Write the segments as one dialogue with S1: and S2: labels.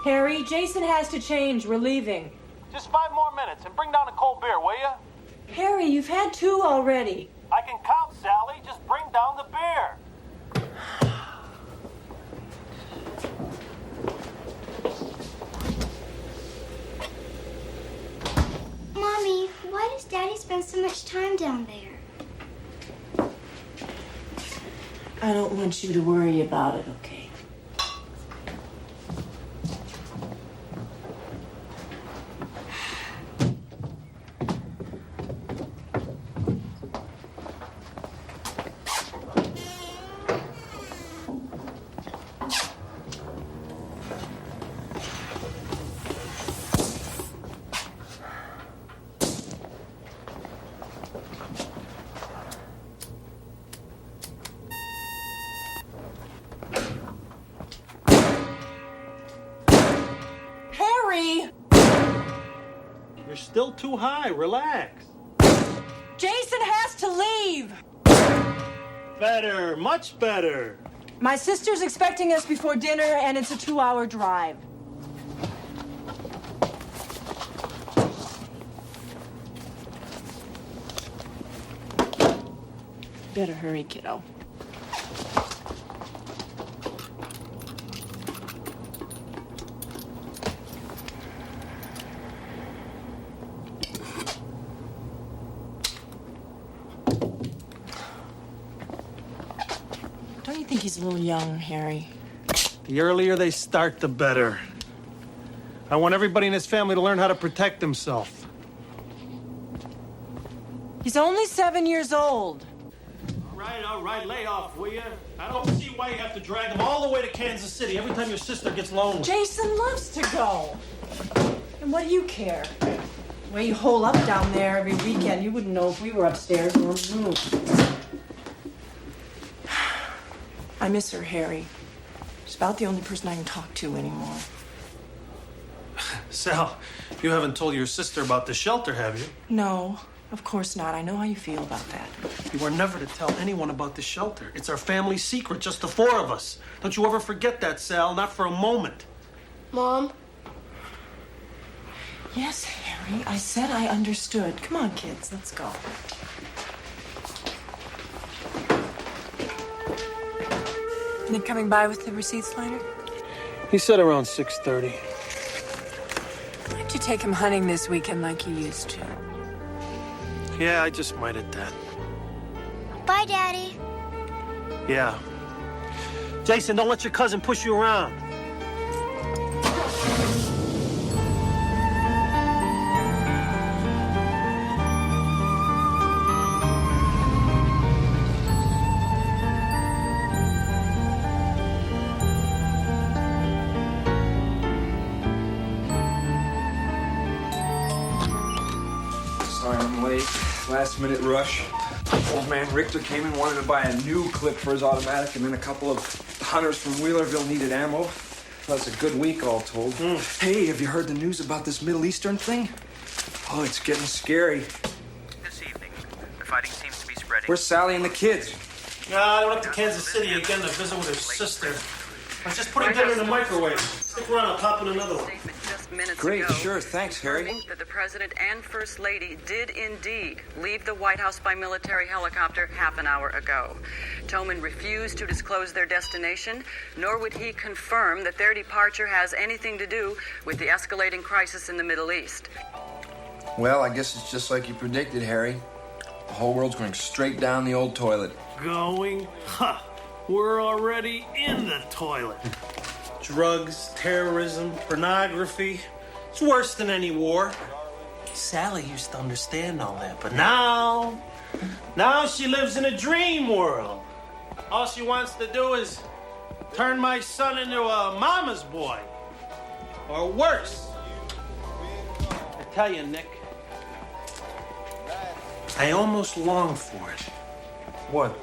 S1: Harry, Jason has to change. We're leaving.
S2: Just 5 more minutes and bring down a cold beer, will you?
S1: Harry, you've had 2 already.
S2: I can count, Sally. Just bring down the beer.
S3: Mommy, why does Daddy spend so much time down there?
S1: I don't want you to worry about it, okay?
S2: You're still too high. Relax.
S1: Jason has to leave!
S2: Better. Much better.
S1: My sister's expecting us before dinner, and it's a 2-hour drive. Better hurry, kiddo. Don't you think he's a little young, Harry?
S2: The earlier they start, the better. I want everybody in his family to learn how to protect himself.
S1: He's only 7 years old.
S2: All right, lay off, will you? I don't see why you have to drag him all the way to Kansas City every time your sister gets lonely.
S1: Jason loves to go. And what do you care? The way you hole up down there every weekend, you wouldn't know if we were upstairs or in the room. I miss her, Harry. She's about the only person I can talk to anymore.
S2: Sal, you haven't told your sister about the shelter, have you?
S1: No, of course not. I know how you feel about that.
S2: You are never to tell anyone about the shelter. It's our family secret, just the 4 of us. Don't you ever forget that, Sal, not for a moment.
S3: Mom?
S1: Yes, Harry, I said I understood. Come on, kids, let's go. You coming by with the receipts later?
S2: He said around 6:30.
S1: Why don't you take him hunting this weekend like you used to?
S2: Yeah, I just might at that.
S3: Bye, Daddy.
S2: Yeah. Jason, don't let your cousin push you around.
S4: Sorry I'm late. Last minute rush. Old man Richter came in, wanted to buy a new clip for his automatic, and then a couple of hunters from Wheelerville needed ammo. Well, it's a good week all told. Hey, have you heard the news about this Middle Eastern thing? Oh, it's getting scary.
S5: This evening, the fighting seems to be spreading.
S4: Where's Sally and the kids?
S2: I went up to Kansas City again to visit with her sister. I was just putting dinner in the microwave. Stick around, I'll pop in another one.
S5: Statement just minutes
S4: Great,
S5: ago,
S4: sure, thanks, Harry.
S5: confirming that the president and first lady did indeed leave the White House by military helicopter half an hour ago. Toman refused to disclose their destination, nor would he confirm that their departure has anything to do with the escalating crisis in the Middle East.
S4: Well, I guess it's just like you predicted, Harry. The whole world's going straight down the old toilet.
S2: Going? Ha! We're already in the toilet. Drugs, terrorism, pornography. It's worse than any war. Sally used to understand all that, but now she lives in a dream world. All she wants to do is turn my son into a mama's boy. or worse. I tell you, Nick, I almost long for it.
S4: What?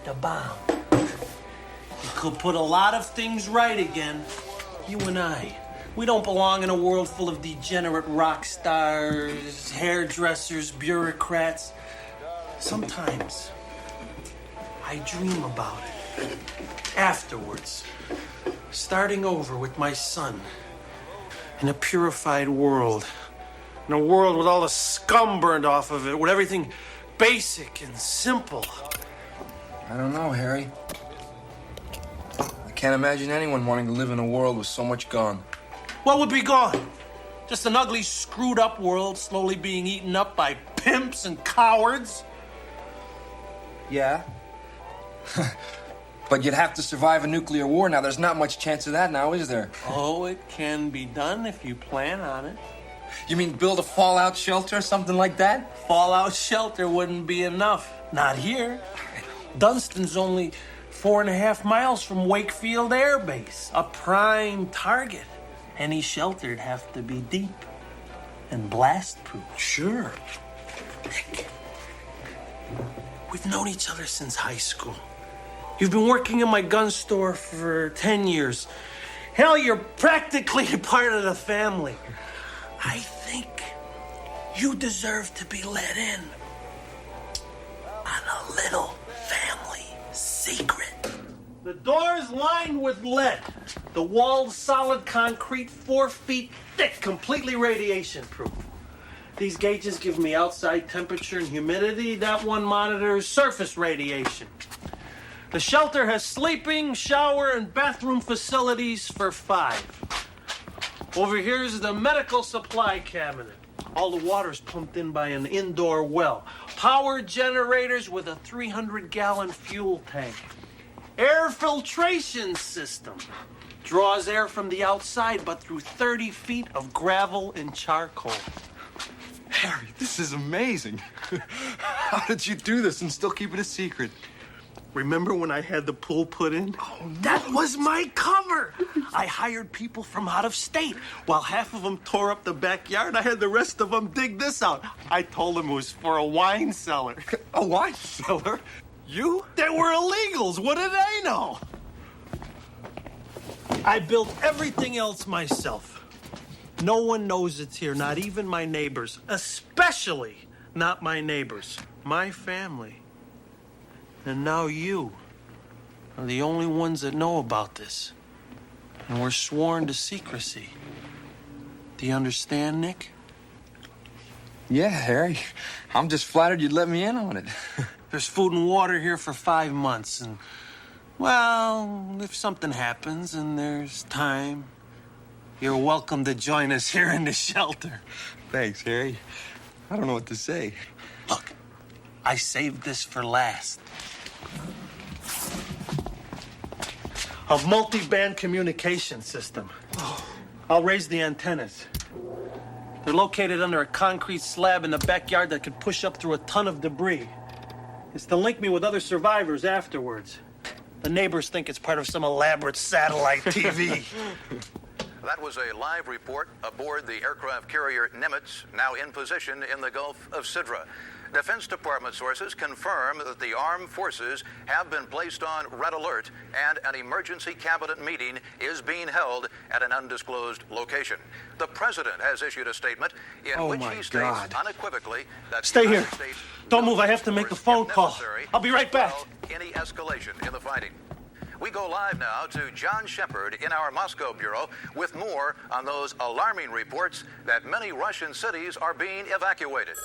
S2: The bomb. It could put a lot of things right again. You and I. We don't belong in a world full of degenerate rock stars, hairdressers, bureaucrats. Sometimes I dream about it. Afterwards, starting over with my son in a purified world. In a world with all the scum burned off of it, with everything basic and simple.
S4: I don't know, Harry. I can't imagine anyone wanting to live in a world with so much gone.
S2: What would be gone? Just an ugly, screwed up world slowly being eaten up by pimps and cowards?
S4: Yeah. But you'd have to survive a nuclear war now. There's not much chance of that now, is there?
S2: Oh, it can be done if you plan on it.
S4: You mean build a fallout shelter or something like that?
S2: Fallout shelter wouldn't be enough. Not here. Dunston's only 4.5 miles from Wakefield Air Base, a prime target. Any shelter'd have to be deep and blast-proof.
S4: Sure.
S2: Nick, we've known each other since high school. You've been working in my gun store for 10 years. Hell, you're practically a part of the family. I think you deserve to be let in on a little family secret. The door's lined with lead. The wall's solid concrete, 4 feet thick, completely radiation-proof. These gauges give me outside temperature and humidity. That one monitors surface radiation. The shelter has sleeping, shower, and bathroom facilities for 5. Over here is the medical supply cabinet. All the water's pumped in by an indoor well. Power generators with a 300-gallon fuel tank. Air filtration system. Draws air from the outside, but through 30 feet of gravel and charcoal.
S4: Harry, this is amazing. How did you do this and still keep it a secret?
S2: Remember when I had the pool put in?
S4: Oh, no.
S2: That was my cover. I hired people from out of state. While half of them tore up the backyard, I had the rest of them dig this out. I told them it was for a wine cellar.
S4: A wine cellar? You?
S2: They were illegals. What did they know? I built everything else myself. No one knows it's here, not even my neighbors. Especially not my neighbors. My family. And now you are the only ones that know about this. And we're sworn to secrecy. Do you understand, Nick?
S4: Yeah, Harry. I'm just flattered you'd let me in on it.
S2: There's food and water here for 5 months, and, well, if something happens and there's time, you're welcome to join us here in the shelter.
S4: Thanks, Harry. I don't know what to say.
S2: Look, I saved this for last. A multi-band communication system. I'll raise the antennas. They're located under a concrete slab in the backyard that could push up through a ton of debris. It's to link me with other survivors afterwards. The neighbors think it's part of some elaborate satellite TV.
S6: That was a live report aboard the aircraft carrier Nimitz, now in position in the Gulf of Sidra. Defense Department sources confirm that the armed forces have been placed on red alert and an emergency cabinet meeting is being held at an undisclosed location. The president has issued a statement in which he states unequivocally that
S2: Stay
S6: the
S2: here.
S6: United States
S2: Don't move. I have to make a phone call. I'll be right back.
S6: Any escalation in the fighting. We go live now to John Shepard in our Moscow bureau with more on those alarming reports that many Russian cities are being evacuated.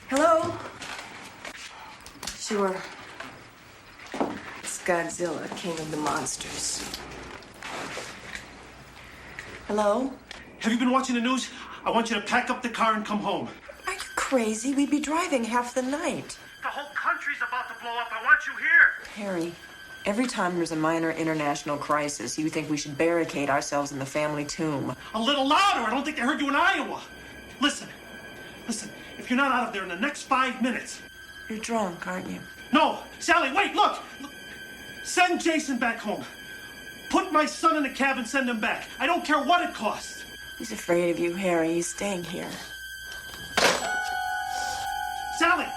S7: Hello? Sure. It's Godzilla, king of the monsters. Hello?
S2: Have you been watching the news? I want you to pack up the car and come home.
S7: Are you crazy? We'd be driving half the night.
S2: The whole country's about to blow up. I want you here.
S7: Harry, every time there's a minor international crisis, you think we should barricade ourselves in the family tomb.
S2: A little louder. I don't think they heard you in Iowa. Listen. If you're not out of there in the next 5 minutes.
S7: You're drunk, aren't you?
S2: No. Sally, wait, look. Send Jason back home. Put my son in a cab and send him back. I don't care what it costs.
S7: He's afraid of you, Harry. He's staying here.
S2: Sally!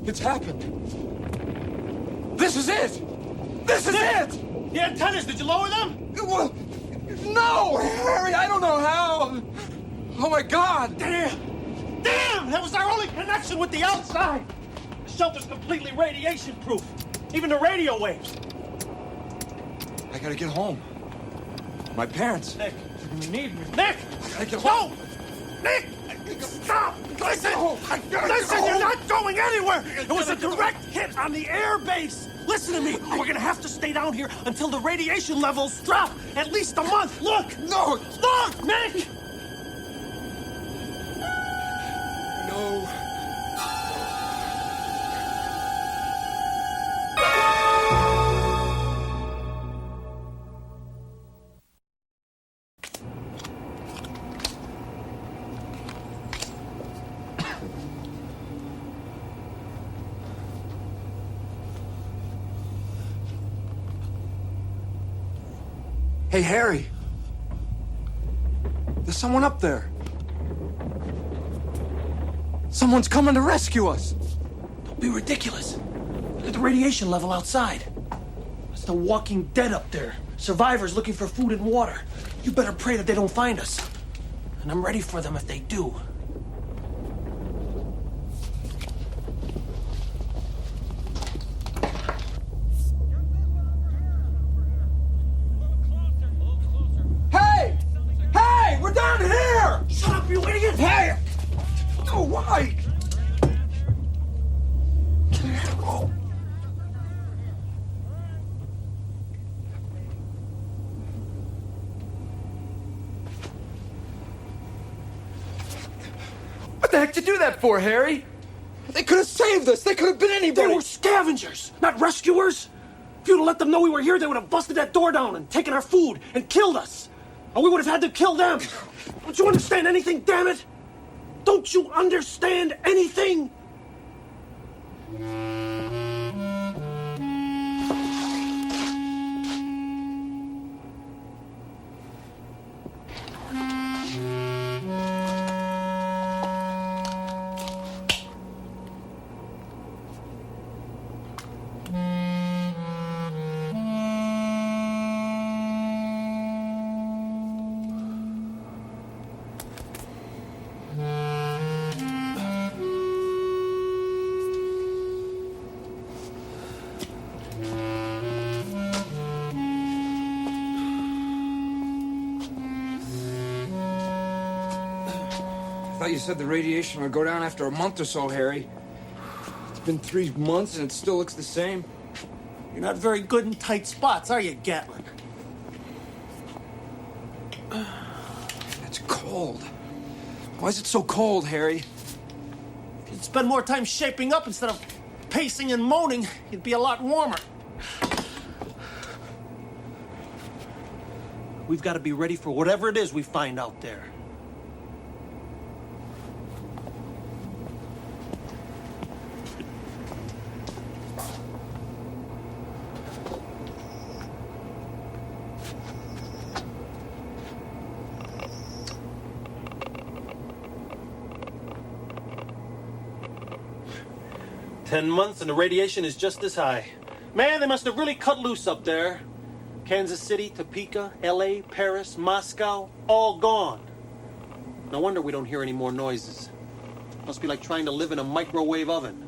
S4: It's happened. This is it! This is it!
S2: The antennas, did you lower them?
S4: Well, no, Harry, I don't know how. Oh, my God.
S2: Damn! Damn! That was our only connection with the outside. The shelter's completely radiation-proof. Even the radio waves.
S4: I gotta get home. My parents.
S2: Nick, you need me. Nick!
S4: I gotta get home.
S2: No! Nick! Stop! Listen! Listen, you're not going anywhere! It was a direct hit on the air base! Listen to me! We're gonna have to stay down here until the radiation levels drop! At least a month! Look!
S4: No!
S2: Look, Nick!
S4: No. Hey, Harry. There's someone up there. Someone's coming to rescue us.
S2: Don't be ridiculous. Look at the radiation level outside. It's the walking dead up there. Survivors looking for food and water. You better pray that they don't find us. And I'm ready for them if they do. Shut up, you idiot!
S4: Hey! No, why? Oh. What the heck did you do that for, Harry? They could have saved us. They could have been anybody.
S2: They were scavengers, not rescuers. If you'd have let them know we were here, they would have busted that door down and taken our food and killed us. Or we would have had to kill them. Don't you understand anything, damn it? Don't you understand anything?
S4: I thought you said the radiation would go down after a month or so, Harry. It's been 3 months and it still looks the same.
S2: You're not very good in tight spots, are you, Gatlin?
S4: It's cold. Why is it so cold, Harry?
S2: If you'd spend more time shaping up instead of pacing and moaning, you'd be a lot warmer. We've got to be ready for whatever it is we find out there. "10 months and the radiation is just as high. Man, they must have really cut loose up there. Kansas City, Topeka, LA, Paris, Moscow, all gone. No wonder we don't hear any more noises. Must be like trying to live in a microwave oven."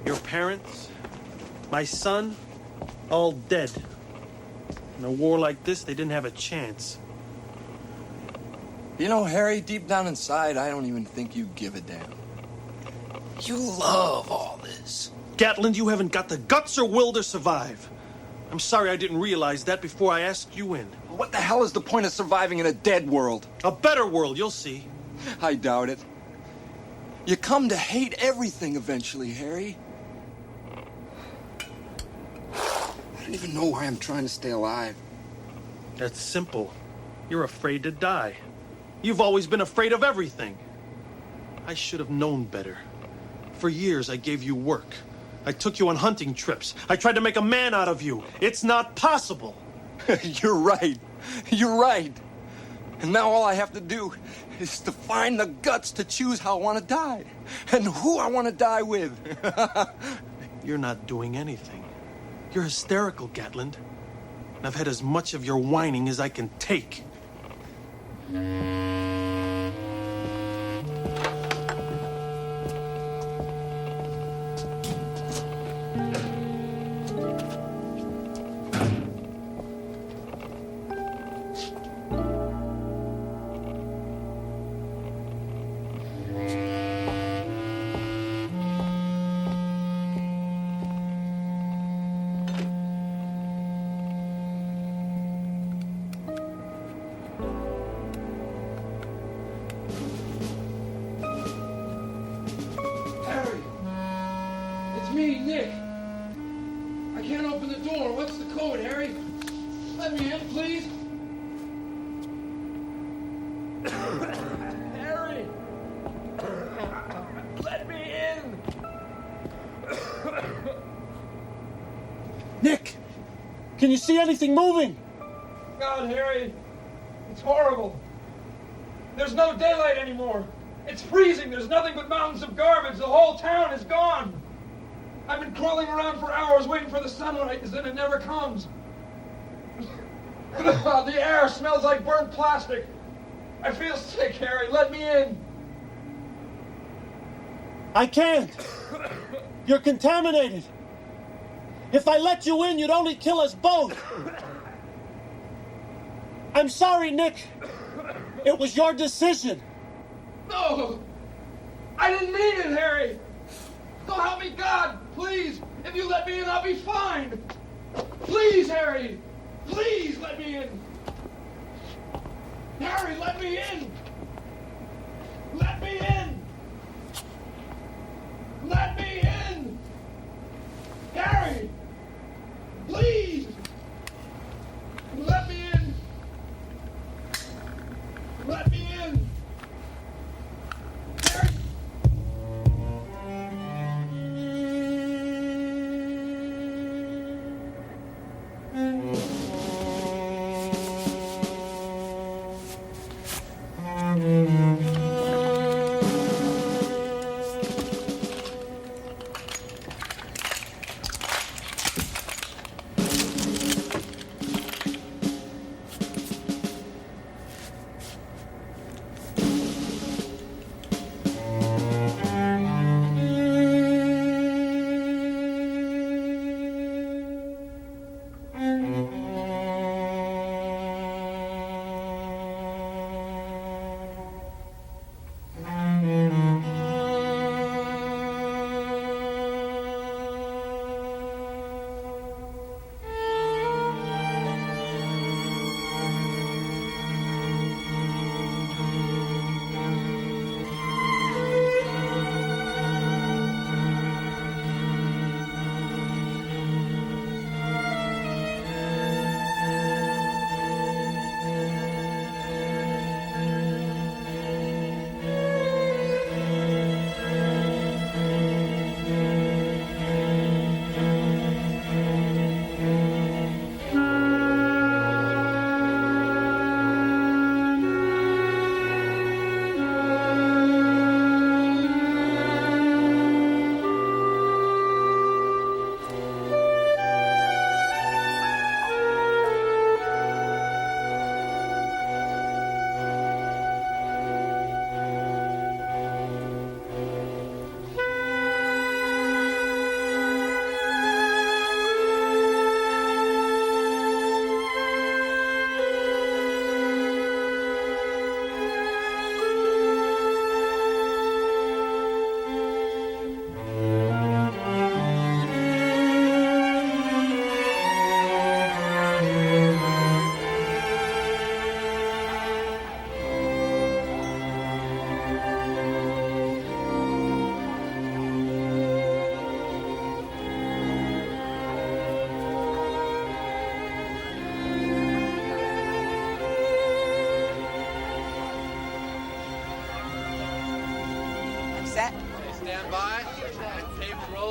S2: Your parents, my son, all dead. In a war like this, they didn't have a chance.
S8: You know, Harry, deep down inside, I don't even think you give a damn. You love all this.
S2: Gatland, you haven't got the guts or will to survive. I'm sorry I didn't realize that before I asked you in.
S8: What the hell is the point of surviving in a dead world?
S2: A better world, you'll see.
S8: I doubt it. You come to hate everything eventually, Harry. I don't even know why I'm trying to stay alive.
S2: That's simple. You're afraid to die. You've always been afraid of everything. I should have known better. For years, I gave you work. I took you on hunting trips. I tried to make a man out of you. It's not possible.
S8: You're right. You're right. And now all I have to do is to find the guts to choose how I want to die. And who I want to die with.
S2: You're not doing anything. You're hysterical, Gatland. And I've had as much of your whining as I can take.
S4: Me, Nick. I can't open the door. What's the code, Harry? Let me in, please. Harry! Let me in!
S2: Nick! Can you see anything moving?
S4: God, Harry. It's horrible. There's no daylight anymore. It's freezing. There's nothing but mountains of garbage. The whole town is gone. I've been crawling around for hours waiting for the sunlight, and it never comes. The air smells like burnt plastic. I feel sick, Harry. Let me in.
S2: I can't. You're contaminated. If I let you in, you'd only kill us both. I'm sorry, Nick. It was your decision.
S4: No! I didn't mean it, Harry! So help me God, please! If you let me in, I'll be fine! Please, Harry! Please let me in! Harry, let me in! Let me in! Let me in! Harry! Please! Let me in! Let me in! Harry!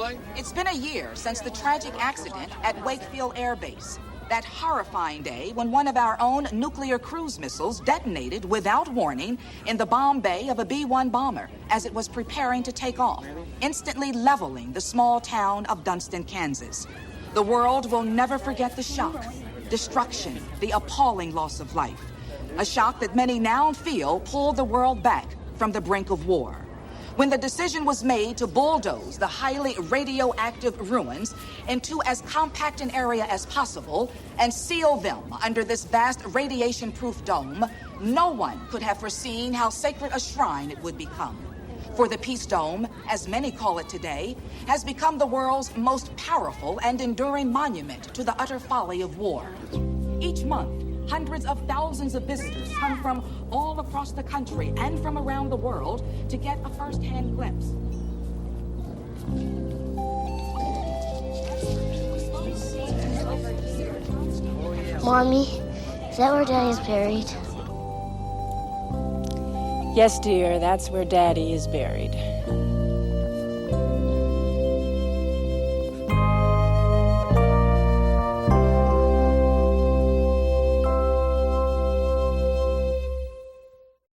S8: boy?
S9: It's been a year since the tragic accident at Wakefield Air Base. That horrifying day when one of our own nuclear cruise missiles detonated without warning in the bomb bay of a B-1 bomber as it was preparing to take off, instantly leveling the small town of Dunston, Kansas. The world will never forget the shock, destruction, the appalling loss of life. A shock that many now feel pulled the world back from the brink of war. When the decision was made to bulldoze the highly radioactive ruins into as compact an area as possible and seal them under this vast radiation-proof dome, no one could have foreseen how sacred a shrine it would become. For the Peace Dome, as many call it today, has become the world's most powerful and enduring monument to the utter folly of war. Each month, hundreds of thousands of visitors come from all across the country and from around the world to get a first-hand glimpse.
S3: Mommy, is that where Daddy's buried?
S1: Yes, dear, that's where Daddy is buried.